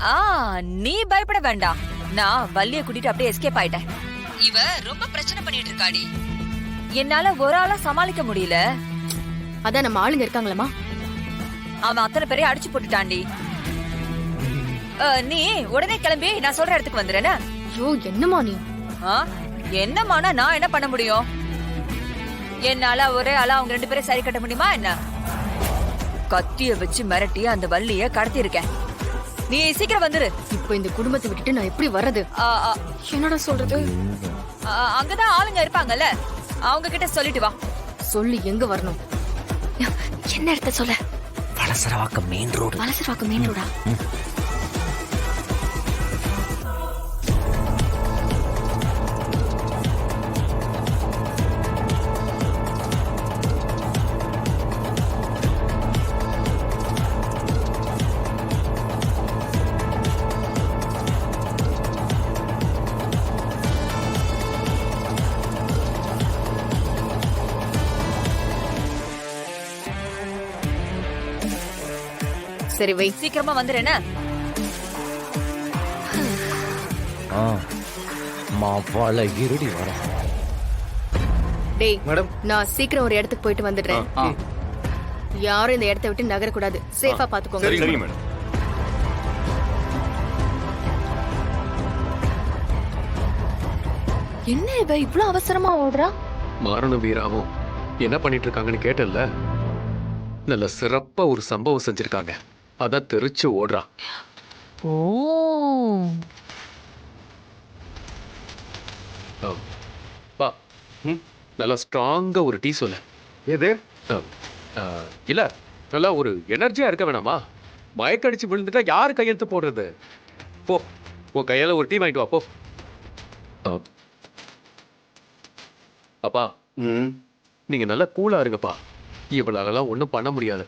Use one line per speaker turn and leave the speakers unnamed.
ஆ நீ பயப்பட வேண்டாம். நான் வள்ளிய கூட்டிட்டு அப்படியே எஸ்கேப் ஆயிட்டேன். இவ ரொம்ப பிரச்சனை பண்ணிட்டு இருக்காடி. என்னால ஒரு ஆளா சமாளிக்க முடியல.
அதான் நம்ம ஆளுங்க இருக்காங்களா?
அவன் அத்தனை பேரையும் அடிச்சு போட்டுட்டான்டி. நீ உடனே கிளம்பி நான் சொல்ற இடத்துக்கு வந்துடுறேன்னு.
ஐயோ என்னமா நீ?
என்னமானா நான் என்ன பண்ண முடியும்? என்னால ஒரே ஆளா அவங்க 2 பேரும் சரி கட்ட முடியுமா என்ன? கத்திய வச்சு மிரட்டி அந்த வள்ளிய கடத்தி இருக்கேன். நீ சீக்கிரம் வந்துரு.
இப்போ இந்த குடும்பத்தை விட்டுட்டு நான் எப்படி வர்றது? என்னடா சொல்றது?
அங்கதான் ஆளுங்க இருப்பாங்கல்ல, அவங்க கிட்ட சொல்லிட்டு வா.
சொல்லி எங்க வரணும்? என்ன இடத்த சொல்ல?
Valasaravakkam main road.
Valasaravakkam main ரோடா? சரி வை.
சீக்கிரமா வந்துடுறேன்னு.
மாவால இருடி வர.
டேய்
மேடம்,
நான் சீக்கிரம் ஒரு இடத்துக்கு போயிட்டு வந்துடுறேன். யாரும் இந்த இடத்தை விட்டு நகர கூடாது. சேஃபா பாத்துக்கோங்க.
சரி மேடம்.
என்ன இவ இவ்ளோ அவசரமா ஓடுறா?
மாரண வீராவும் என்ன பண்ணிட்டு இருக்காங்கன்னு கேட்டல. நல்ல சிறப்பா ஒரு சம்பவம் செஞ்சிருக்காங்க. அதான் தெரிச்சு ஓடுறான்.
ஓ
பா நல்லா ஸ்ட்ராங்கா ஒரு டீ சொல்லு.
எது?
இல்ல நல்லா ஒரு எனர்ஜியா இருக்க வேணாமா? மயக்கடிச்சு விழுந்துட்டா யாரு கையெழுத்து போடுறது? போ உன் கையால ஒரு டீ வாங்கிட்டு வா போ. அப்பா நீங்க நல்லா கூலா இருங்கப்பா. இவளாலலாம் ஒன்றும் பண்ண முடியாது.